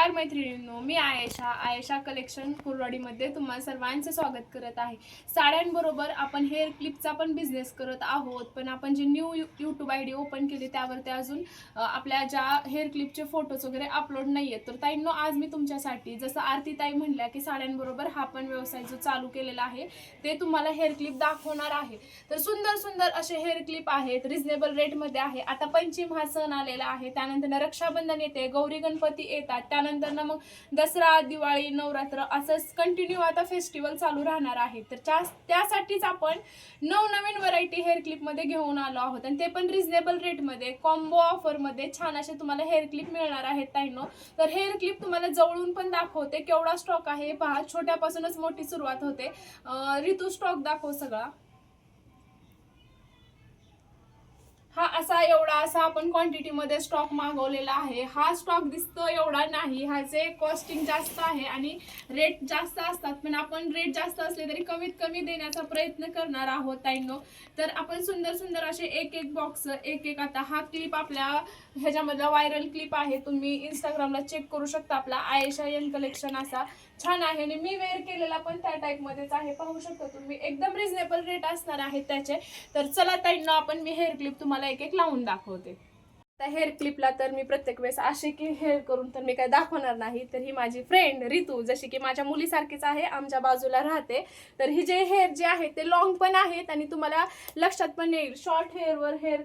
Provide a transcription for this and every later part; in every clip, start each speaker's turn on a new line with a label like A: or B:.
A: नमस्कार मैत्रिणींनो, मी आयेशा कलेक्शन कुर्डवाडीमध्ये तुम्हा सर्वांचे स्वागत करत आहे। साड्यांबरोबर आपण हेअर क्लिपचा पण बिझनेस करत आहोत, पण आपण जे न्यू यूट्यूब आयडी ओपन केली त्यावरती अजून आपल्या ज्या हेअर क्लिपचे फोटोज वगैरे अपलोड नाही आहेत। तर ताईंनो, आज मी तुमच्यासाठी जसं आरती ताई म्हणल्या की साड्यांबरोबर हा पण व्यवसाय जो चालू केलेला आहे ते तुम्हाला हेअर क्लिप दाखवणार आहे। तर सुंदर सुंदर असे हेअर क्लिप आहेत, रिजनेबल रेटमध्ये आहे। आता पंचम हा सण आलेला आहे, त्यानंतर रक्षाबंधन येते, गौरी गणपती येतात, त्यानंतर मग दसरा, दिवाळी, नवरात्र असं कंटिन्यू आता फेस्टिवल चालू राहणार आहे। तर त्यासाठीच आपण नवनवीन व्हरायटी हेअर क्लिप मध्ये घेऊन आलो आहोत, आणि ते पण रिजनेबल रेट मध्ये, कॉम्बो ऑफर मध्ये छान असे तुम्हाला हेअर क्लिप मिळणार आहेत ताईंनो। तर हेअर क्लिप तुम्हाला जवळून पण दाखवते, केवढा स्टॉक आहे पहा, छोट्यापासूनच मोठी सुरुवात होते। ऋतू स्टॉक दाखव सगळा। हा एवढा आपण क्वांटिटी मध्ये स्टॉक मागवलेला आहे। हा स्टॉक दिसतो एवढा नाही, ह्याचे कॉस्टिंग जास्त आहे आणि रेट जास्त असतात, पण आपण रेट जास्त असले तरी कमीत कमी देण्याचा प्रयत्न करणार आहोत ताईंनो। तर आपण सुंदर सुंदर असे एक एक बॉक्स, एक एक, आता हा क्लिप आपल्या ह्याच्यामधला व्हायरल क्लिप आहे, तुम्ही इंस्टाग्रामला चेक करू शकता, आपला आयेशा कलेक्शन असा छान आहे। आणि मी वेअर केलेला पण त्या टाइप मध्येच आहे, पाहू शकता तुम्ही, एकदम रिजनेबल रेट असणार आहे त्याचे। तर चला ताईंनो, आपण मी हेअर क्लिप तुम्हाला एक एक लावून दाखवते। हेअर क्लिपला तर मी प्रत्येक वेळेस असे की हेअर करून तर मी काय दाखवणार नाही। तर ही माझी फ्रेंड ऋतू, जशी की माझ्या मुलीसारखीच आहे, आमच्या बाजूला राहते। तर ही जे हेअर जे आहे ते लॉंग पण आहेत, आणि तुम्हाला लक्षात पण येईल शॉर्ट हेअरवर हेअर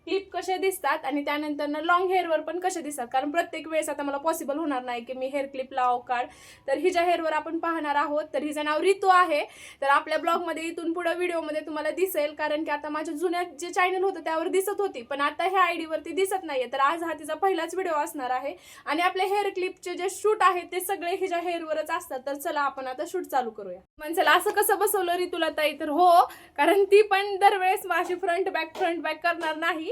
A: क्लिप कसे दिसतात आणि त्यानंतर लॉंग हेअरवर पण कसे दिसतात, कारण प्रत्येक वेळेस आता मला पॉसिबल होणार नाही की मी हेअर क्लिप लाव काढ। तर हिच्या हेअरवर आपण पाहणार आहोत। तर हिचं नाव ऋतू आहे। तर आपल्या ब्लॉगमध्ये इथून पुढे व्हिडिओमध्ये तुम्हाला दिसेल, कारण की आता माझ्या जुन्या जे चॅनल होतं त्यावर दिसत होती, पण आता ह्या आयडी वरती दिसत नाहीये। तर आज हा तिचा पहिलाच व्हिडिओ असणार आहे, आणि आपले हेअर क्लिपचे जे शूट आहेत ते सगळे हिच्या हेअरवरच असतात। तर चला आपण आता शूट चालू करूया। चला, असं कसं बसवलं ऋतूला ताई? तर हो, कारण ती पण दरवेळेस माझी फ्रंट बॅक करणार नाही,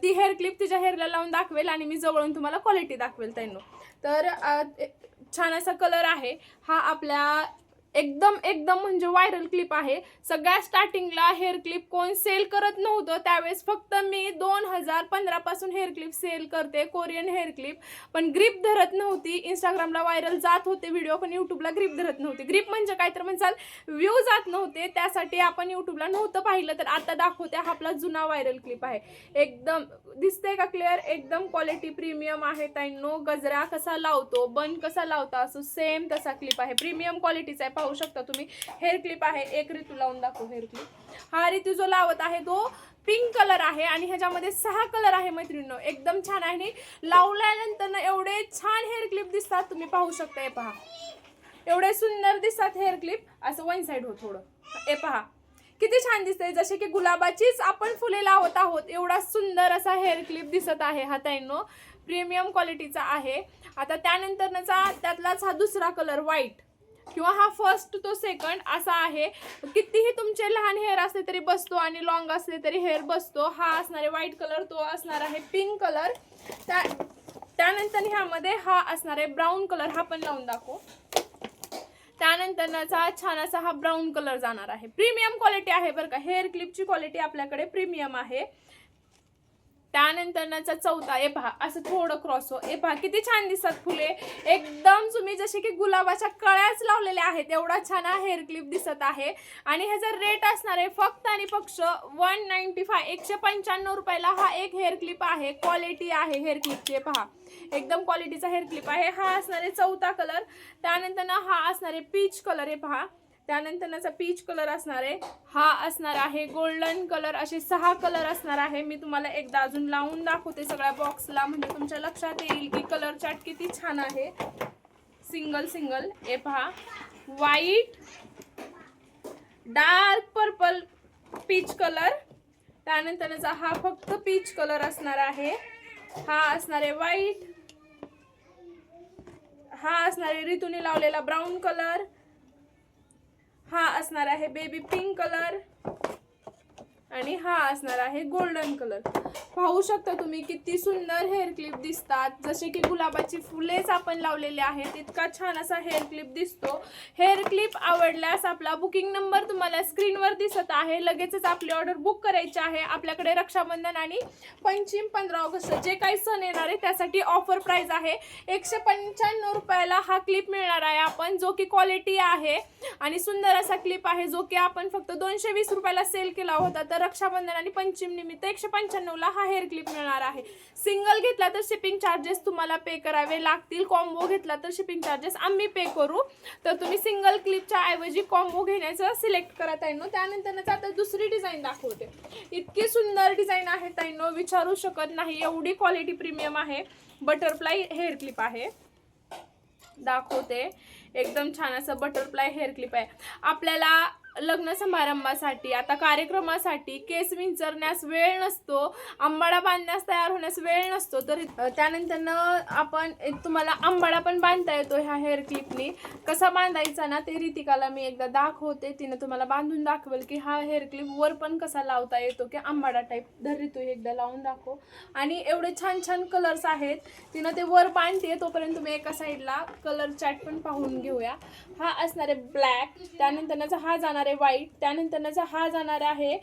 A: ती हेअर क्लिप तिच्या हेअरला लावून दाखवेल आणि मी जवळून तुम्हाला क्वालिटी दाखवेल ताईंनो। तर छान असा कलर आहे हा, आपल्या एकदम एकदम म्हणजे व्हायरल क्लिप आहे। सगळ्या स्टार्टिंगला हेअर क्लिप कोण सेल करत नव्हतं, त्यावेळेस फक्त मी 2015 पासून हेअर क्लिप सेल करते, कोरियन हेअर क्लिप, पण ग्रिप धरत नव्हती। इंस्टाग्रामला व्हायरल जात होते व्हिडिओ, पण युट्यूबला ग्रिप धरत नव्हती। ग्रिप म्हणजे काय तर म्हणसाल, व्ह्यू जात नव्हते, त्यासाठी आपण युट्यूबला नव्हतं पाहिलं। तर आता दाखवते, हा आपला जुना व्हायरल क्लिप आहे। एकदम दिसतंय का क्लिअर? एकदम क्वालिटी प्रीमियम आहे ताईंनो। गजरा कसा लावतो, बन कसा लावता, असं सेम तसा क्लिप आहे, प्रीमियम क्वालिटीचा आहे, पाहू शकता तुम्ही। हेअर क्लिप आहे, एक ऋतू लावून दाखव हेअर क्लिप। हा ऋतू जो लावत आहे तो पिंक कलर आहे, आणि ह्याच्यामध्ये 6 कलर आहे मैत्रिणींनो, एकदम छान आहे। आणि लावल्यानंतर एवढे छान हेअर क्लिप दिसतात, तुम्ही पाहू शकता। हे पहा, एवढे सुंदर दिसतात हेअर क्लिप। असं वन साइड हो थोडं, हे पहा किती छान दिसतंय, जसे की गुलाबाचीच आपण फुले लावत आहोत, एवढा सुंदर असा हेअर क्लिप दिसत आहे हा ताईंनो, प्रीमियम क्वालिटीचा आहे। आता त्यानंतरचा त्यातलाच हा दुसरा कलर व्हाईट, किंवा हा फर्स्ट तो सेकंड असा आहे। कितीही तुमचे लहान हेअर असले तरी बसतो, आणि लॉंग असले तरी हेअर बसतो। हा असणार आहे व्हाईट कलर, तो असणार आहे पिंक कलर। त्यानंतर ह्यामध्ये हा असणार आहे ब्राऊन कलर, हा पण लावून दाखव। त्यानंतरचा छान असा हा ब्राऊन कलर जाणार आहे। प्रीमियम क्वालिटी आहे बरं का, हेअर क्लिपची क्वालिटी आपल्याकडे प्रीमियम आहे। त्यानंतरचा चौथा, हे पहा असं थोडं क्रॉस हो, हे पहा किती छान दिसतात फुले, एकदम तुम्ही जसे की गुलाबाच्या कळ्याच लावलेल्या आहेत, एवढा छान हेअर क्लिप दिसत आहे। आणि ह्याचा रेट असणार आहे फक्त आणि फक्त 195, 195 रुपयाला हा एक हेअर क्लिप आहे। क्वालिटी आहे हेअर क्लिपची, पहा एकदम क्वालिटीचा हेअर क्लिप आहे। हा असणार आहे चौथा कलर। त्यानंतर हा असणार आहे पीच कलर, हे पहा, त्यानंतरचा पीच कलर असणार आहे, हा असणार आहे गोल्डन कलर। असे 6 कलर असणार आहे। मी तुम्हाला एकदा अजून लावून दाखवते सगळ्या बॉक्सला, म्हणजे तुमच्या लक्षात येईल की कलर चार्ट किती छान आहे, सिंगल सिंगल। हे पहा, white, dark purple, peach colour, त्यानंतरचा हा फक्त पीच कलर असणार आहे, हा असणार आहे व्हाईट, हा असणार आहे ऋतूने लावलेला ब्राऊन कलर, हा असणार आहे बेबी पिंक कलर, आणि हा असणार आहे गोल्डन कलर। पाहू शकता तुम्ही किती सुंदर हेअर क्लिप दिसतात, जसे की गुलाबाची फुलेच आपण लावलेले आहेत. इतका छान असा हेअर क्लिप दिसतो. हेअर क्लिप आवडल्यास आपला बुकिंग नंबर तुम्हाला स्क्रीनवर दिसत आहे. लगेचच आपली ऑर्डर बुक करायची आहे. आपल्याकडे रक्षाबंधन आणि पंचम 15 ऑगस्ट जे काही सण येणार आहे त्यासाठी ऑफर प्राइस आहे 195 रुपयाला हा क्लिप मिळणार आहे आपण, जो की क्वालिटी आहे आणि सुंदर असा क्लिप आहे, जो की आपण फक्त 220 रुपयाला सेल केला होता. तर रक्षाबंधन आणि पंचम निमित्त 195 ला हा हेअर क्लिप मिळणार आहे. सिंगल घेतला तर शिपिंग चार्जेस तुम्हाला पे करावे लागतील. कॉम्बो घेतला तर शिपिंग चार्जेस आम्ही पे करू. तर तुम्ही सिंगल क्लिपच्या ऐवजी कॉम्बो घेण्याचं सिलेक्ट करा ताईंनो. त्यानंतर आता दुसरी डिझाईन दाखवते. इतकी सुंदर डिझाईन आहे ताईंनो, विचारू शकत नाही एवढी क्वालिटी प्रीमियम आहे. बटरफ्लाय हेअर क्लिप आहे, दाखवते. एकदम छान असं बटरफ्लाय हेअर क्लिप आहे. आपल्याला लग्न समारंभासाठी, आता कार्यक्रमासाठी केस विंचरण्यास वेळ नसतो, आंबाडा बांधण्यास तयार होण्यास वेळ नसतो, तर त्यानंतर आपण तुम्हाला आंबाडा पण बांधता येतो ह्या हेअर क्लिपनी. कसा बांधायचा ना ते रितिकाला मी एकदा दाखवते, तिने तुम्हाला बांधून दाखवेल की हा हेअर क्लिप वर पण कसा लावता येतो की आंबाडा टाईप. धरी तू एकदा लावून दाखव. आणि एवढे छान छान कलर्स आहेत, तिनं ते वर बांधते. तोपर्यंत तुम्ही एका साईडला कलर चार्ट पण पाहून घेऊया. हा असणार आहे ब्लॅक, त्यानंतर हा जाणार व्हाईट, त्यानंतर हा जाणार आहे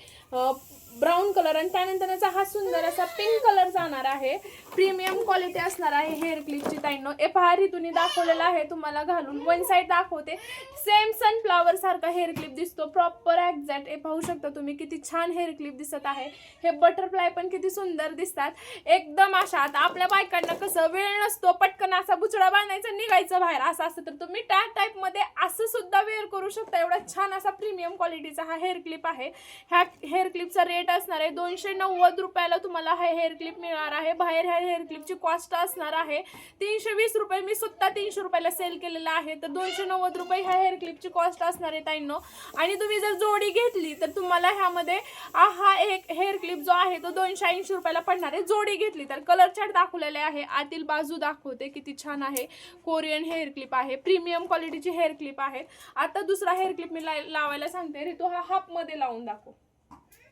A: ब्राऊन कलर, आणि त्यानंतर हा सुंदर असा पिंक कलर जाणार आहे. प्रीमियम क्वालिटी असणार आहे हेअर क्लिपची ताईंनो. ए पहा ऋतूने दाखवलेला आहे तुम्हाला घालून. वन साइड दाखवते, सेम सनफ्लावर सारखा हेअर क्लिप दिसतो, प्रॉपर एक्झॅक्ट. हे पाहू शकता तुम्ही किती छान हेअर क्लिप दिसत आहे. हे बटरफ्लाय पण किती सुंदर दिसतात एकदम. अशा आता आपल्या बायकांना कसं वेळ नसतो, पटकन असा बुचडा बांधायचा निघायचं बाहेर असं असतं, तर तुम्ही त्या टाईप मध्ये असं सुद्धा वेअर करू शकता. एवढा छान असा प्रीमियम क्वालिटीचा हा हेअर क्लिप आहे. ह्या हेअर क्लिपचा रेट असणार आहे 290 रुपयाला तुम्हाला हा हेअर क्लिप मिळणार आहे. बाहेर ह्या हेअर क्लिपची कॉस्ट असणार आहे 320 रुपये. मी स्वतः 300 रुपयाला सेल केलेला आहे, तर 290 रुपये ह्या हेअर क्लिपची कॉस्ट असणार आहे ताईंनो. आणि तुम्ही जर जोडी घेतली तर तुम्हाला ह्यामध्ये हा एक हेअर क्लिप जो आहे तो 280 रुपयाला पडणार आहे. जोडी घेतली तर कलर चार्ट दाखवलेले आहे, आतील बाजू दाखवते किती छान आहे. कोरियन हेअर क्लिप आहे, प्रीमियम क्वालिटीची हेअर क्लिप आहे. आता दुसरा हेअर क्लिप मी लावायला सांगते. ऋतू हा हाफ मध्ये लावून दाखव.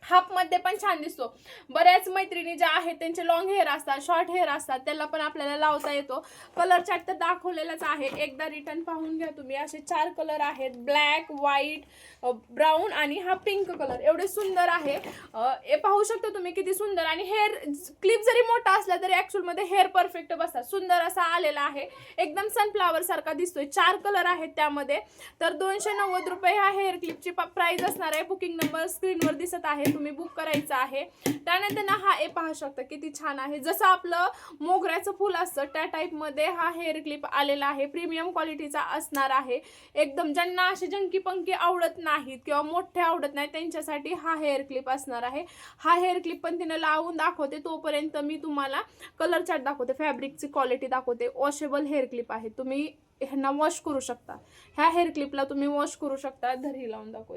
A: हाफ मध्ये पण छान दिसतो. बऱ्याच मैत्रिणी ज्या आहेत त्यांचे लॉंग हेअर असतात, शॉर्ट हेअर असतात, त्याला पण आपल्याला लावता येतो. कलर चार्ट तर दाखवलेलाच आहे, एकदा रिटर्न पाहून घ्या तुम्ही. असे 4 कलर आहेत, ब्लॅक, व्हाईट, ब्राऊन आणि हा पिंक कलर. एवढे सुंदर आहे. हे पाहू शकता तुम्ही किती सुंदर. आणि हेअर क्लिप जरी मोठा असला तरी ऍक्च्युअल मध्ये हेअर परफेक्ट बसतात. सुंदर असा आलेला आहे, एकदम सनफ्लावर सारखा दिसतोय. 4 कलर आहेत त्यामध्ये. तर 290 रुपये ह्या हेअर क्लिपची प्राइस असणार आहे. बुकिंग नंबर स्क्रीनवर दिसत आहे, तुम्ही बुक करायचं आहे. त्यानंतर हा पाहू शकता किती छान आहे. जसं आपलं मोगऱ्याचं फुल असतं त्या टाईप मध्ये हा हेअर क्लिप आलेला आहे. प्रीमियम क्वालिटीचा असणार आहे एकदम. ज्यांना असे जंकी पंकी आवडत नाहीत किंवा मोठे आवडत नाही त्यांच्यासाठी हा हेअर क्लिप असणार आहे. हा हेअर क्लिप पण तिने लावून दाखवते, तोपर्यंत मी तुम्हाला कलर चार्ट दाखवते, फॅब्रिकची क्वालिटी दाखवते. वॉशेबल हेअर क्लिप आहे, तुम्ही ह्यांना वॉश करू शकता. ह्या हेअर क्लिपला तुम्ही वॉश करू शकता. धरी लावून दाखव.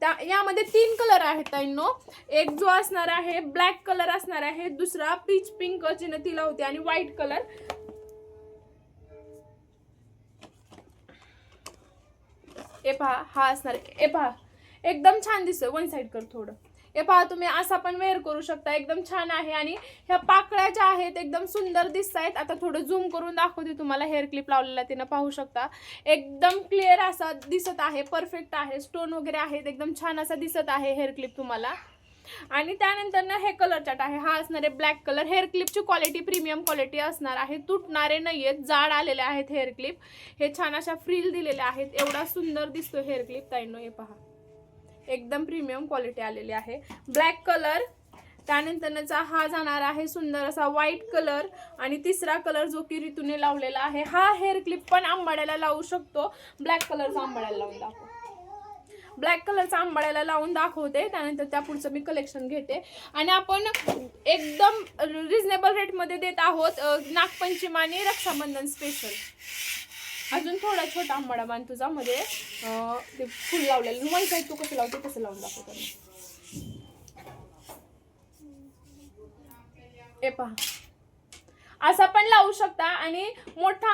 A: यामध्ये 3 कलर आहेत ताईंनो. एक जो असणार आहे ब्लॅक कलर असणार आहे, दुसरा पीच पिंक जिने तिला होती, आणि व्हाईट कलर. ए पहा हा असणार आहे. ए पहा एकदम छान दिसतोय. वन साइड कर थोडं. हे पहा तुम्ही असा पण वेअर करू शकता, एकदम छान आहे. आणि ह्या पाकळ्या ज्या आहेत एकदम सुंदर दिसत आहेत. आता थोडं झूम करून दाखवते तुम्हाला. हेअर क्लिप लावलेला तिनं पाहू शकता, एकदम क्लिअर असा दिसत आहे, परफेक्ट आहे. स्टोन वगैरे आहेत, एकदम छान असा दिसत आहे हेअर क्लिप तुम्हाला. आणि त्यानंतर हे कलर चार्ट आहे. हा असणार आहे ब्लॅक कलर. हेअर क्लिपची क्वालिटी प्रीमियम क्वालिटी असणार आहे, तुटणारे नाहीयेत, जाड आलेले आहेत हेअर क्लिप. हे छान अशा फ्रिल दिलेले आहेत. एवढा सुंदर दिसतो हेअर क्लिप ताईंनो. हे पहा एकदम प्रीमियम क्वालिटी आलेली आहे. ब्लॅक कलर, त्यानंतरचा हा जाणार आहे सुंदर असा व्हाईट कलर, आणि तिसरा कलर जो की ऋतूने लावलेला आहे. हा हेअर क्लिप पण आंबाड्याला लावू शकतो. ब्लॅक कलरचा आंबाड्याला लावून दाखव. ब्लॅक कलरचा आंबाड्याला लावून दाखवते, त्यानंतर त्या पुढचं मी कलेक्शन घेते. आणि आपण एकदम रिझनेबल रेटमध्ये देत आहोत नागपंचमी आणि रक्षाबंधन स्पेशल. अजून थोडा छोटा आंबाडा बांध तुझा मध्ये ते फुल लावलेलं. वन साईड तू कसं लावते तसं लावून दाखवतो. ए पहा असा पण लावू शकता, आणि मोठा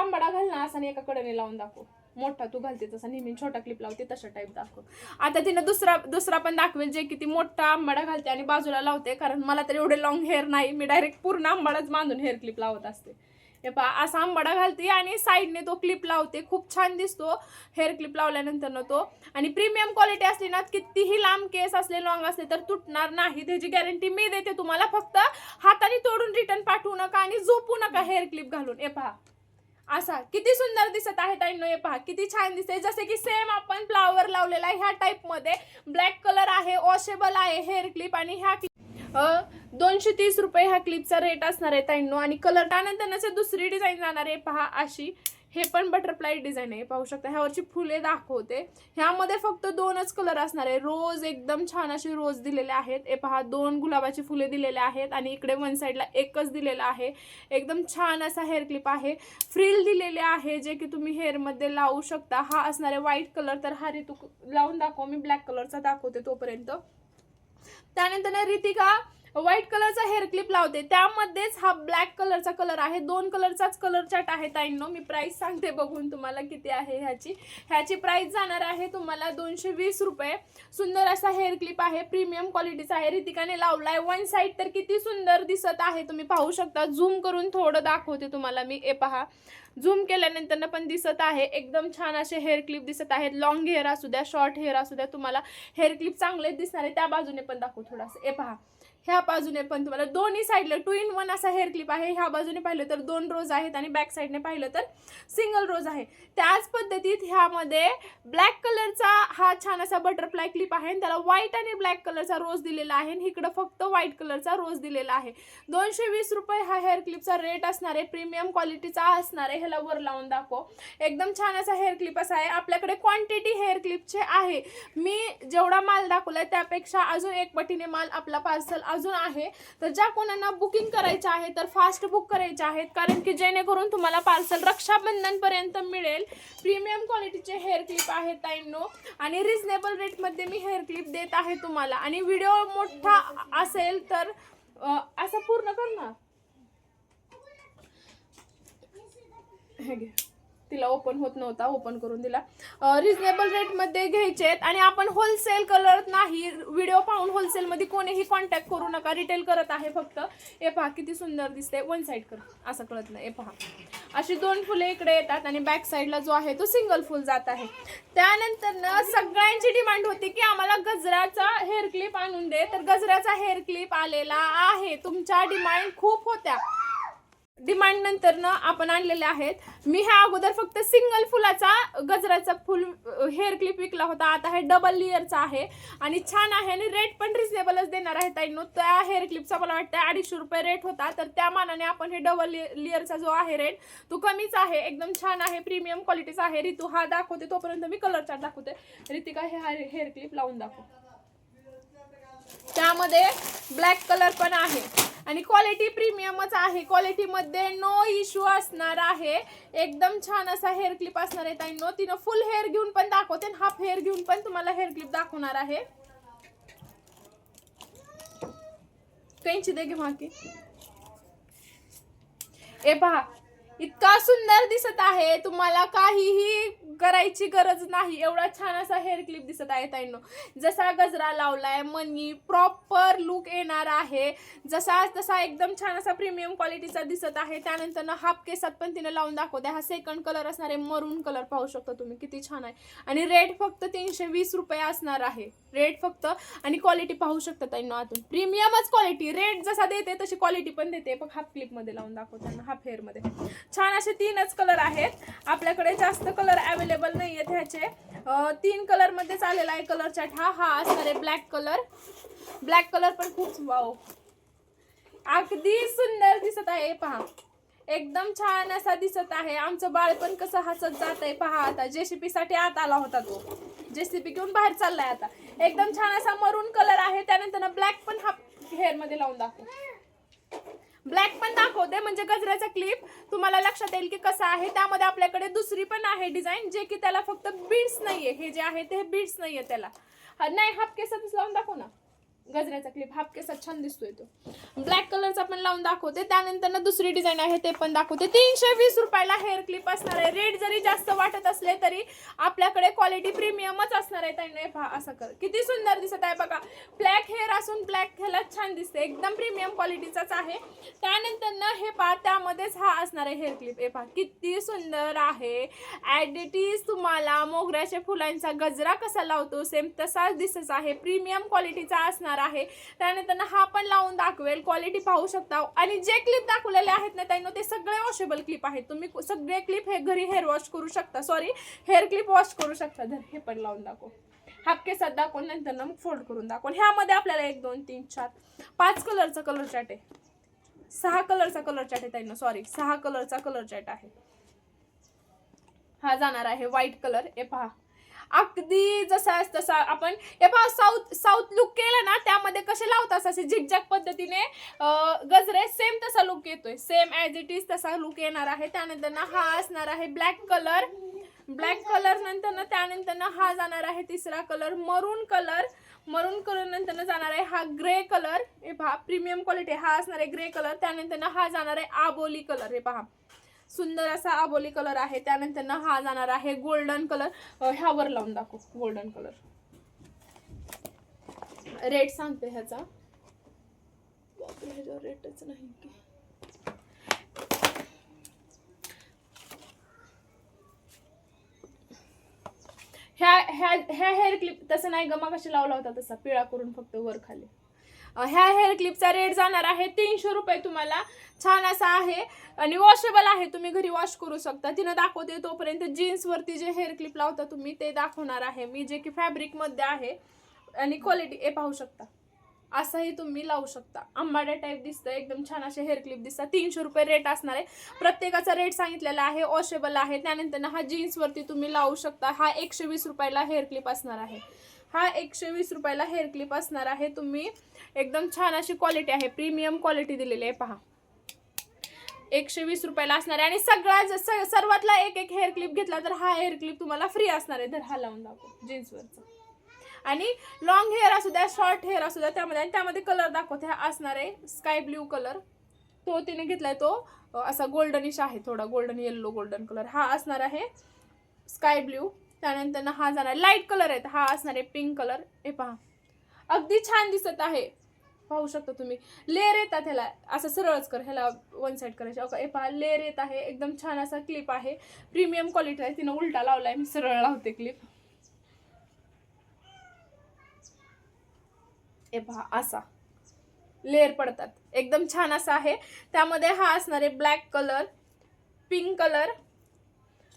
A: आंबाडा घाल ना, असा एका कडेने लावून दाखव. मोठा तू घालते तसा नेहमी छोटा क्लिप लावते तशा टाईप दाखव. आता तिनं दुसरा पण दाखवेल जे की ती मोठा आंबाडा घालते आणि बाजूला लावते, कारण मला तर एवढे लॉंग हेअर नाही, मी डायरेक्ट पूर्ण आंबाडाच बांधून हेअर क्लिप लावत असते. हे पहा असा आंबाडा घालते आणि साईडने तो क्लिप लावते, खूप छान दिसतो हेअर क्लिप लावल्यानंतर ना तो. आणि प्रीमियम क्वालिटी असली ना, कितीही लांब केस असले लॉंग असले तर तुटणार नाही, त्याची गॅरंटी मी देते तुम्हाला. फक्त हाताने तोडून रिटर्न पाठवू नका आणि झोपू नका हेअर क्लिप घालून. हे पहा असा किती सुंदर दिसत आहे ताईंनो, हे पहा किती छान दिसते. जसे की सेम आपण फ्लावर लावलेला आहे ह्या टाईप मध्ये, ब्लॅक कलर आहे, वॉशेबल आहे हेअर क्लिप. आणि ह्या 230 रुपये ह्या क्लिपचा रेट असणार आहे ताईंनो. आणि कलर त्यानंतर दुसरी डिझाईन जाणार आहे पहा अशी, हे पण बटरफ्लाय डिझाईन आहे, पाहू शकता. ह्यावरची फुले दाखवते. ह्यामध्ये फक्त 2च कलर असणार आहे. रोज एकदम छान अशी रोज दिलेले आहेत. हे पहा 2 गुलाबाची फुले दिलेले आहेत आणि इकडे वन साईडला एकच दिलेला आहे. एकदम छान असा हेअर क्लिप आहे. फ्रिल दिलेले आहे जे की तुम्ही हेअर मध्ये लावू शकता. हा असणार आहे व्हाईट कलर. तर हा ऋतू लावून दाखव, मी ब्लॅक कलरचा दाखवते तोपर्यंत. त्यानंतर रितिका व्हाईट कलरचा हेअर क्लिप लावते, त्यामध्येच हा ब्लॅक कलरचा कलर आहे. 2 कलरचाच कलर चार्ट आहे ताईंनो. मी प्राइस सांगते बघून तुम्हाला किती आहे ह्याची प्राइस जाणार आहे तुम्हाला 220 रुपये. सुंदर असा हेअर क्लिप आहे, प्रीमियम क्वालिटीचा आहे. रितिकाने लावलाय वन साइड, तर किती सुंदर दिसत आहे तुम्ही पाहू शकता. झूम करून थोडं दाखवते तुम्हाला मी. हे पहा झूम केल्यानंतर पण दिसत आहे. एकदम छान असे हेअर क्लिप दिसत आहेत. लॉंग हेअर असू द्या, शॉर्ट हेअर असू द्या, तुम्हाला हेअर क्लिप चांगले दिसणार आहे. त्या बाजूने पण दाखवू थोडंसं. हे पहा ह्या बाजूने पण तुम्हाला दोन्ही साईडला 2 in 1 असा हेअर क्लिप आहे. ह्या बाजूने पाहिलं तर 2 रोज आहेत आणि बॅक साईडने पाहिलं तर सिंगल रोज आहे. त्याच पद्धतीत ह्यामध्ये ब्लॅक कलरचा हा छान असा बटरफ्लाय क्लिप आहे आणि त्याला व्हाईट आणि ब्लॅक कलरचा रोज दिलेला आहे. इकडे फक्त व्हाईट कलरचा रोज दिलेला आहे. 220 रुपये हा हेअर क्लिपचा रेट असणार आहे. प्रीमियम क्वालिटीचा असणार आहे. ह्याला वर लावून दाखव. एकदम छान असा हेअर क्लिप असा आहे. आपल्याकडे क्वांटिटी हेअर क्लिपचे आहे. मी जेवढा माल दाखवलाय त्यापेक्षा अजून एक पटीने माल आपला पार्सल अजून आहे. तर ज्या कोणाला बुकिंग करायचं आहे तर फास्ट बुक करायचे आहेत, कारण की जेणेकरून तुम्हाला पार्सल रक्षाबंधन पर्यंत मिळेल. प्रीमियम क्वालिटीचे हेअर क्लिप आहेत ताईंनो आणि रिजनेबल रेट मध्ये मी हेअर क्लिप देत आहे तुम्हाला. आणि व्हिडिओ मोठा असेल तर असं पूर्ण कर ना. हे घे, तिला ओपन होत नव्हता, ओपन करून दिला. रिजनेबल रेट मध्ये घ्यायचे आहेत आणि आपण होलसेल करत नाही. व्हिडिओ पाहून होलसेल मध्ये कोणीही कॉन्टॅक्ट करू नका, रिटेल करत आहे फक्त. हे पहा किती सुंदर दिसते. वन साइड कर, असं कळत नाही. हे पहा अशी 2 फुले इकडे येतात आणि बॅक साईडला जो आहे तो सिंगल फुल जात आहे. त्यानंतर सगळ्यांची डिमांड होती की आम्हाला गजराचा हेअर क्लिप आणून दे, तर गजराचा हेअर क्लिप आलेला आहे. तुमच्या डिमांड खूप होत्या, डिमांड नंतर ना आपण आणलेले आहेत. मी ह्या अगोदर फक्त सिंगल फुलाचा गजराचा फुल हेअर क्लिप विकला होता. आता हे डबल लेअरचा आहे आणि छान आहे आणि रेट पण रिजनेबलच देणार आहे ताईंनो. त्या हेअर क्लिपचा मला वाटतं 250 रुपये रेट होता, तर त्या मानाने आपण हे डबल लेअरचा जो आहे रेट तो कमीच आहे. एकदम छान आहे, प्रीमियम क्वालिटीचा आहे. ऋतू हा दाखवते तोपर्यंत मी कलर चार्ट दाखवते. रितिका हे हेअर क्लिप लावून दाखव. त्यामध्ये ब्लॅक कलर पण आहे आणि क्वालिटी प्रीमियमच आहे. क्वालिटी मध्ये नो इश्यू असणार आहे. एकदम छान असा हेअर क्लिप असणार आहे ताईंनो. तिनं फुल हेअर घेऊन पण दाखवते आणि हाफ हेअर घेऊन पण तुम्हाला हेअर क्लिप दाखवणार आहे. कैंची दे घे माकी. ए पहा इतका सुंदर दिसत आहे, तुम्हाला काहीही करायची गरज नाही. एवढा छान असा हेअर क्लिप दिसत आहे ताईंनो. जसा गजरा लावलाय मनी प्रॉपर लुक येणार आहे. जसा तसा एकदम छान असा प्रीमियम क्वालिटीचा दिसत आहे. त्यानंतर हाफ केसात पण तिने लावून दाखवते. हा सेकंड कलर असणार आहे, मरून कलर पाहू शकता तुम्ही किती छान आहे. आणि रेट फक्त 320 रुपये असणार आहे. रेट फक्त आणि क्वालिटी पाहू शकता ताईंनो. आतून प्रीमियमच क्वालिटी. रेट जसा देते तशी क्वालिटी पण देते. बघ हाफ क्लिप मध्ये लावून दाखवताना हाफ हेअर मध्ये छान असे 3च कलर आहेत. आपल्याकडे जास्त कलर अवेलेबल नाही आहेत ह्याचे. 3 कलर मध्येच आलेला आहे कलर चार्ट. हा असणार आहे ब्लॅक कलर. ब्लॅक कलर पण खूप वाव अगदी सुंदर दिसत आहे. पहा एकदम छान असा दिसत आहे. आमचं बाळ पण कसं हसत जात आहे पहा. आता जेसीपी साठी आत आला होता, तो जेसीपी घेऊन बाहेर चाललाय आता. एकदम छान असा मरून कलर आहे. त्यानंतर ब्लॅक पण हाफ हेअर मध्ये लावून दाखव. ब्लॅक पण दाखवते म्हणजे गजऱ्याचा क्लिप तुम्हाला लक्षात येईल की कसा आहे. त्यामध्ये आपल्याकडे दुसरी पण आहे डिझाईन, जे की त्याला फक्त बीड्स नाहीये. हे जे आहे ते बीड्स नाहीये त्याला. नाही हाफ केसातच लावून दाखव ना. गजऱ्याचा क्लिप हाफ केसात छान दिसतोय तो. ब्लॅक कलरचा पण लावून दाखवते. त्यानंतर दुसरी डिझाईन आहे ते पण दाखवते. 320 रुपयाला हेअर क्लिप असणार आहे. रेट जरी जास्त वाटत असले तरी आपल्याकडे क्वालिटी प्रीमियमच असणार आहे. त्यांनी पहा असं कर, किती सुंदर दिसत आहे बघा. ब्लॅक हेअर असून ब्लॅक ह्याला छान दिसते, एकदम प्रीमियम क्वालिटीचाच आहे. त्यानंतर हे पहा त्यामध्येच हा असणार आहे हेअर क्लिप. हे पहा किती सुंदर आहे. ॲज इट इज तुम्हाला मोगऱ्याच्या फुलांचा गजरा कसा लावतो सेम तसाच दिसत आहे. प्रीमियम क्वालिटीचा असणार आहे. त्यानंतर हा पण लावून दाखवेल. क्वालिटी पाहू शकता. आणि जे क्लिप दाखवलेले आहेत ना त्यांना ते सगळे वॉशेबल क्लिप आहेत. तुम्ही सगळे क्लिप हे घरी हेअर वॉश करू शकता, सॉरी हेअर क्लिप वॉश करू शकता. हे पण लावून दाखव, हाफ केसात दाखवून नंतर मग फोल्ड करून दाखवून. ह्यामध्ये आपल्याला 1 2 3 4 5 कलरचा कलर चार्ट आहे. 6 कलरचा कलर चार्ट आहे त्यांना, सॉरी 6 कलरचा कलर चार्ट आहे. हा जाणार आहे व्हाईट कलर. हे पहा अगदी जसा तसा आपण हे पहा साऊथ लुक केलं ना त्यामध्ये कसे लावतात असे झिगझॅग पद्धतीने गजरे सेम तसा लुक येतोय. सेम ॲज इट इज तसा लुक येणार आहे. त्यानंतर हा असणार आहे ब्लॅक कलर. ब्लॅक कलर नंतर त्यानंतर हा जाणार आहे तिसरा कलर मरून कलर. मरून कलर नंतर जाणार आहे हा ग्रे कलर. हे पहा प्रीमियम क्वालिटी. हा असणार आहे ग्रे कलर. त्यानंतर हा जाणार आहे आबोली कलर. हे पहा सुंदर असा आबोली कलर आहे. त्यानंतर हा जाणार आहे गोल्डन कलर. ह्यावर लावून दाखव गोल्डन कलर. रेट सांगते ह्याचा, ह्याचा रेटच नाही की. ह्या हेअर क्लिप तसं नाही गमा कशी लावला होता तसा पिळा करून फक्त वर खाली. ह्या हेअर क्लिपचा रेट जाणार आहे 300 रुपये. तुम्हाला छान असा आहे आणि वॉशेबल आहे. तुम्ही घरी वॉश करू शकता. तिनं दाखवते तोपर्यंत जीन्सवरती जे हेअर क्लिप लावता तुम्ही ते दाखवणार आहे मी, जे की फॅब्रिकमध्ये आहे. आणि क्वालिटी हे पाहू शकता. असंही तुम्ही लावू शकता. आंबाड्या टाईप दिसतं, एकदम छान असे हेअर क्लिप दिसतात. 300 रुपये रेट असणार आहे. प्रत्येकाचा रेट सांगितलेला आहे. वॉशेबल आहे. त्यानंतर हा जीन्सवरती तुम्ही लावू शकता. हा 120 रुपयाला हेअर क्लिप असणार आहे. हा 120 रुपयाला हेअर क्लिप असणार आहे. तुम्ही एकदम छान अशी क्वालिटी आहे, प्रीमियम क्वालिटी दिलेली आहे. पहा 120 रुपयाला असणार आहे. आणि सर्वातला एक हेअर क्लिप घेतला तर हा हेअर क्लिप तुम्हाला फ्री असणार आहे. तर हा लावून दाखव जीन्सवरचा. आणि लॉंग हेअर असू द्या शॉर्ट हेअर असू द्या त्यामध्ये कलर दाखवते. हा असणार आहे स्काय ब्ल्यू कलर. तो तिने घेतलाय तो असा गोल्डनिश आहे, थोडा गोल्डन येल्लो गोल्डन कलर. हा असणार आहे स्काय ब्ल्यू. त्यानंतर हा जाणार लाईट कलर आहे. हा असणार आहे पिंक कलर. हे पहा अगदी छान दिसत आहे. पाहू शकता तुम्ही. लेअर येतात ह्याला. असं सरळच कर, ह्याला वन साईड करायचे. ओके हे पहा लेअर येत आहे. एकदम छान असा क्लिप आहे. प्रीमियम क्वालिटी आहे. तिनं उलटा लावलाय, मी सरळ लावते क्लिप. हे पहा असा लेअर पडतात. एकदम छान असा आहे. त्यामध्ये हा असणार आहे ब्लॅक कलर, पिंक कलर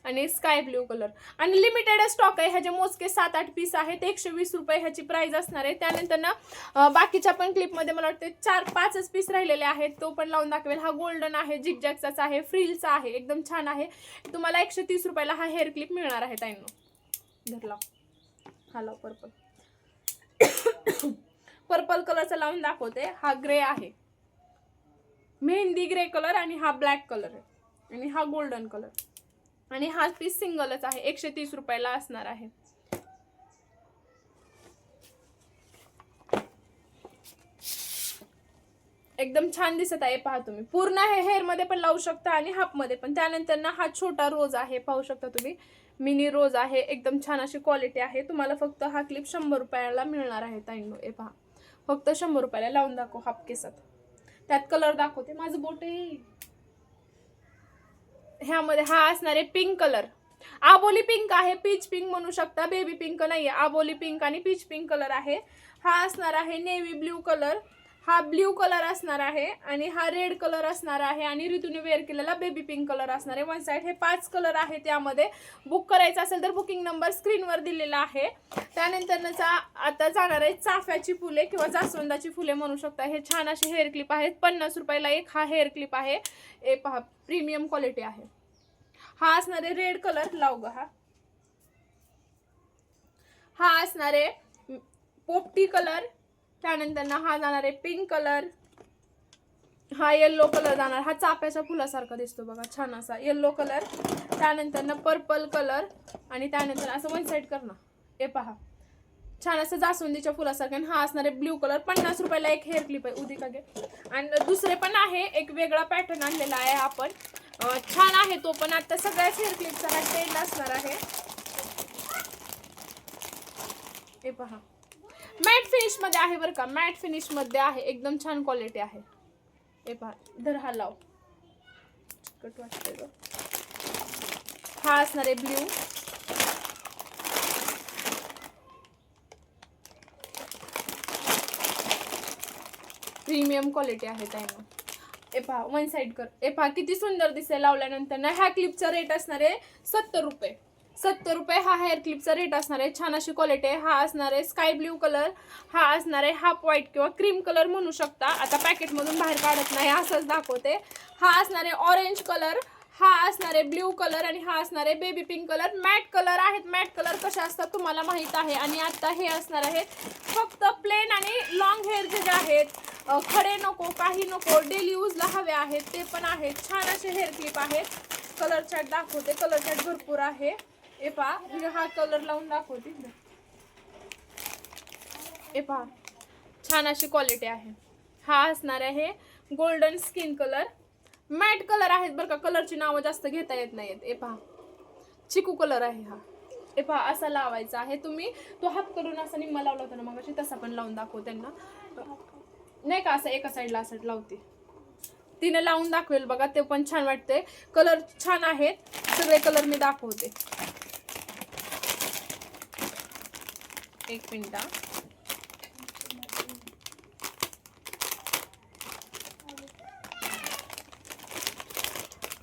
A: आणि स्काय ब्ल्यू कलर. आणि लिमिटेड स्टॉक आहे. ह्याचे मोजके 7-8 पीस आहेत. 120 रुपये ह्याची प्राइस असणार आहे. त्यानंतर बाकीच्या पण क्लिपमध्ये मला वाटते 4-5च पीस राहिलेले आहेत. तो पण लावून दाखवेल. हा गोल्डन आहे, झिगझॅगचाच आहे, फ्रिलचा आहे, एकदम छान आहे. तुम्हाला 130 रुपयाला हा हेअर क्लिप मिळणार आहे. ताईंनो धर लाव. हा लाव पर्पल. पर्पल कलरचा लावून दाखवते. हा ग्रे आहे, मेहंदी ग्रे कलर. आणि हा ब्लॅक कलर आहे. आणि हा गोल्डन कलर. आणि हा पीस सिंगलच आहे. 130 रुपयाला असणार आहे. एकदम छान दिसत आहे. पहा तुम्ही पूर्ण हे हेअर मध्ये पण लावू शकता आणि हाफ मध्ये पण. त्यानंतर हा छोटा रोज आहे. पाहू शकता तुम्ही मिनी रोज आहे. एकदम छान अशी क्वालिटी आहे. तुम्हाला फक्त हा क्लिप 100 रुपयाला मिळणार आहे. ताईंनो हे पहा फक्त 100 रुपयाला. लावून दाखव हाफ केसात. त्यात कलर दाखवते. माझं बोट आहे. ह्यामध्ये हा असणार आहे पिंक कलर. आबोली पिंक आहे, पीच पिंक म्हणू शकता. बेबी पिंक नाहीये, आबोली पिंक आणि पीच पिंक कलर आहे. हा असणार आहे नेव्ही ब्ल्यू कलर. हा ब्ल्यू कलर असणार आहे. आणि हा रेड कलर असणार आहे. आणि ऋतूने वेअर केलेला बेबी पिंक कलर असणार आहे. वन साइड हे 5 कलर आहे. त्यामध्ये बुक करायचं असेल तर बुकिंग नंबर स्क्रीनवर दिलेला आहे. त्यानंतर आता जाणार आहे चाफ्याची फुले किंवा जास्वंदाची फुले म्हणू शकता. हे छान असे हेअर क्लिप आहेत. 50 रुपयाला एक हा हेअर क्लिप आहे. हे पहा प्रीमियम क्वालिटी आहे. हा असणार आहे रेड कलर. लाव ग. हा असणार आहे पोपटी कलर. त्यानंतर हा जाणार आहे पिंक कलर. हा येल्लो कलर जाणार. हा चाफ्याच्या फुलासारखा दिसतो बघा, छान असा येल्लो कलर. त्यानंतर पर्पल कलर. आणि त्यानंतर असं वन साइड कर ना. हे पहा छान असं जास्वंदीच्या फुलासारखं. आणि हा असणार आहे ब्ल्यू कलर. 50 रुपयाला एक हेअर क्लिप आहे. उदी का घे. आणि दुसरे पण आहे, एक वेगळा पॅटर्न आणलेला आहे आपण. छान आहे तो पण. आता सगळ्याच हेअर क्लिपचा हा ट्रेंड असणार आहे. हे पहा, मॅट फिनिश मध्ये आहे बरं का. मॅट फिनिश मध्ये आहे, एकदम छान क्वालिटी आहे. हे पहा, इधर हा लाव. चिकट वाटतंय ग. हा असणार आहे ब्ल्यू. प्रीमियम क्वालिटी आहे त्यानं. ए पहा, वन साइड कर. ए पहा किती सुंदर दिसेल लावल्यानंतर ना. ह्या क्लिपचा रेट असणार आहे 70 रुपये. 70 रुपये हा हेअर क्लिपचा रेट असणार आहे. छान अशी क्वालिटी आहे. हा असणार आहे स्काय ब्ल्यू कलर. हा असणार आहे हाफ व्हाईट किंवा क्रीम कलर म्हणू शकता. आता पॅकेटमधून बाहेर काढत नाही, असंच दाखवते. हा असणार आहे ऑरेंज कलर. हा असणार आहे ब्ल्यू कलर. आणि हा असणार आहे baby pink colour. Matte colour आहेत. मॅट कलर कशा असतात तुम्हाला माहित आहे. आणि आता हे असणार आहे फक्त प्लेन आणि लॉंग हेअर जे आहेत, खडे नको, काही नको, डेली यूजला हवे आहेत ते पण आहेत. छान असे हेअर क्लिप आहेत. कलर चार्ट दाखवते. कलर चार्ट भरपूर आहे. ए पहा, हा कलर लावून दाखवते. ए पहा, छान अशी क्वालिटी आहे. हा असणार आहे golden skin colour. Matte colour आहेत बरं का. कलरची नावं जास्त घेता येत नाहीत. ए पहा, चिकू कलर आहे हा. ए पहा, असा लावायचा आहे. तुम्ही तो हात करून असा निम्मा लावला होता ना मग, तसा पण लावून दाखव त्यांना. नाही का, असं एका साईडला असं लावते. तिने लावून दाखवेल बघा, ते पण छान वाटते. कलर छान आहेत. सगळे कलर मी दाखवते. एक minute.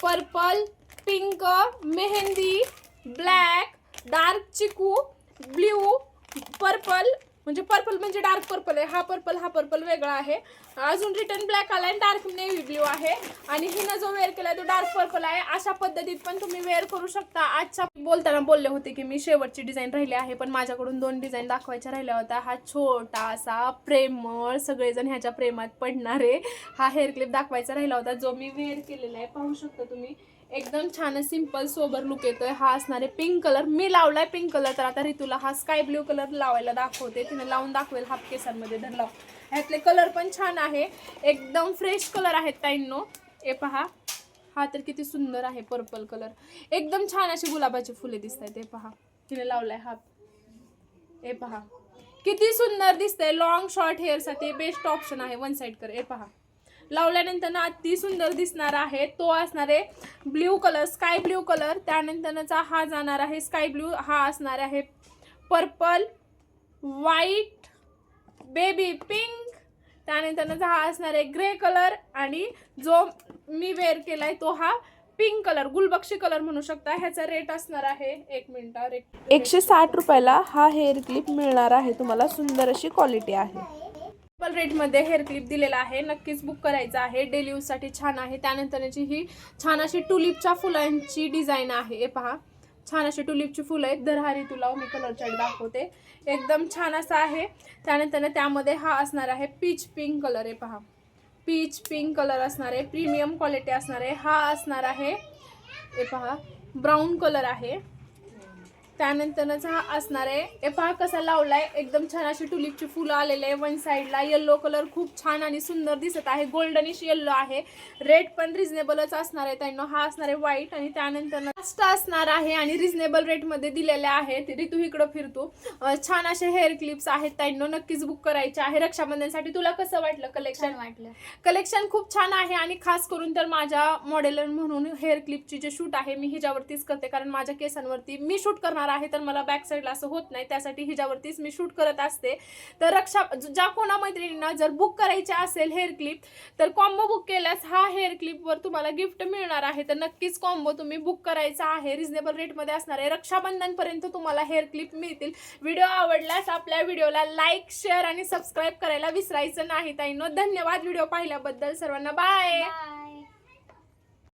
A: Purple, pink, mehndi, black, dark चिकू, ब्ल्यू, पर्पल. म्हणजे पर्पल म्हणजे डार्क पर्पल आहे. हा पर्पल वेगळा आहे. अजून रिटर्न ब्लॅक आलाय. डार्क नेव्ही ब्ल्यू आहे. आणि हिनं जो वेअर केलाय तो डार्क पर्पल आहे. अशा पद्धतीत पण तुम्ही वेअर करू शकता. आजच्या बोलताना बोलले होते की मी शेवटची डिझाईन राहिली आहे, पण माझ्याकडून 2 डिझाईन दाखवायच्या राहिल्या होत्या. हा छोटासा प्रेमळ, सगळेजण ह्याच्या प्रेमात पडणारे हा हेअर क्लिप दाखवायचा राहिला होता, जो मी वेअर केलेला आहे. पाहू शकता तुम्ही. एकदम छान सिंपल सोबर लुक येतोय. हा असणार आहे पिंक कलर. मी लावलाय पिंक कलर. तर आता ऋतूला हा स्काय ब्ल्यू कलर लावायला दाखवते. तिने लावून दाखवेल हाफ केसांमध्ये. धर लाव. ह्यातले कलर पण छान आहे. एकदम फ्रेश कलर आहेत ताईंनो. हे पहा, हा तर किती सुंदर आहे. Purple colour. एकदम छान अशी गुलाबाची फुले दिसत आहेत. हे पहा, तिने लावलाय हाफ. हे पहा किती सुंदर दिसतंय. लॉंग शॉर्ट हेअर साठी बेस्ट ऑप्शन आहे. वन साइड कर. हे पहा, लावल्यानंतर ना अति सुंदर दिसणार आहे. तो असणार आहे blue colour, sky blue colour. त्यानंतरचा हा जाणार आहे स्काय ब्ल्यू. हा असणार आहे पर्पल, व्हाईट, बेबी पिंक. त्यानंतरचा हा असणार आहे ग्रे कलर. आणि जो मी वेअर केलाय तो हा पिंक कलर, गुलबक्षी कलर म्हणू शकता. ह्याचा रेट असणार आहे, एक मिनिट, 160 रुपयाला हा हेअर क्लिप मिळणार आहे तुम्हाला. सुंदर अशी क्वालिटी आहे. रेट मध्ये हेअर क्लिप दिलेला आहे. नक्कीच बुक करायचं आहे. डेली यूज साठी छान आहे. त्यानंतरची ही छान अशी टुलिपच्या फुलांची डिझाईन आहे. हे पहा, छान अशी टुलिपची फुलं आहेत. दरहारी तुला मी कलर चार्ट दाखवते. एकदम छान असा आहे. त्यानंतर त्यामध्ये हा असणार आहे पीच पिंक कलर. हे पहा, पीच पिंक कलर असणार आहे. प्रीमियम क्वालिटी असणार आहे. हा असणार आहे, हे पहा, ब्राऊन कलर आहे. त्यानंतरच हा असणार आहे. हे पहा कसा लावलाय. एकदम छान अशी टुलिपची फुलं आलेले आहे. वन साईडला येल्लो कलर खूप छान आणि सुंदर दिसत आहे. गोल्डनिश येल्लो आहे. रेट पण रिझनेबलच असणार आहे त्यांना. हा असणार आहे व्हाईट. आणि त्यानंतर लास्ट असणार आहे आणि रिझनेबल रेट मध्ये दिलेले आहेत. ऋतू इकडं फिरतो. छान असे हेअर क्लिप्स आहेत त्यांना. नक्कीच बुक करायचे आहे. रक्षाबंधनसाठी तुला कसं वाटलं कलेक्शन? कलेक्शन खूप छान आहे. आणि खास करून तर माझ्या मॉडेलर म्हणून हेअर क्लिपची जे शूट आहे मी हिच्यावरतीच करते, कारण माझ्या केसांवरती मी शूट करणार आहे तर मला बॅक साईडला असं होत नाही. त्यासाठी हिच्यावरतीच मी शूट करत असते. तर ज्या कोणा मैत्रिणींना जर बुक करायचे असेल हेअर क्लिप तर कॉम्बो बुक केल्यास हा हेअर क्लिपवर तुम्हाला गिफ्ट मिळणार आहे. तर नक्कीच कॉम्बो तुम्ही बुक करायचा आहे. रिझनेबल रेटमध्ये असणार आहे. रक्षाबंधनपर्यंत तुम्हाला हेअर क्लिप मिळतील. व्हिडिओ आवडल्यास आपल्या व्हिडिओला लाईक, शेअर आणि सबस्क्राईब करायला विसरायचं नाही ताईंनो. धन्यवाद व्हिडिओ पाहिल्याबद्दल सर्वांना. बाय.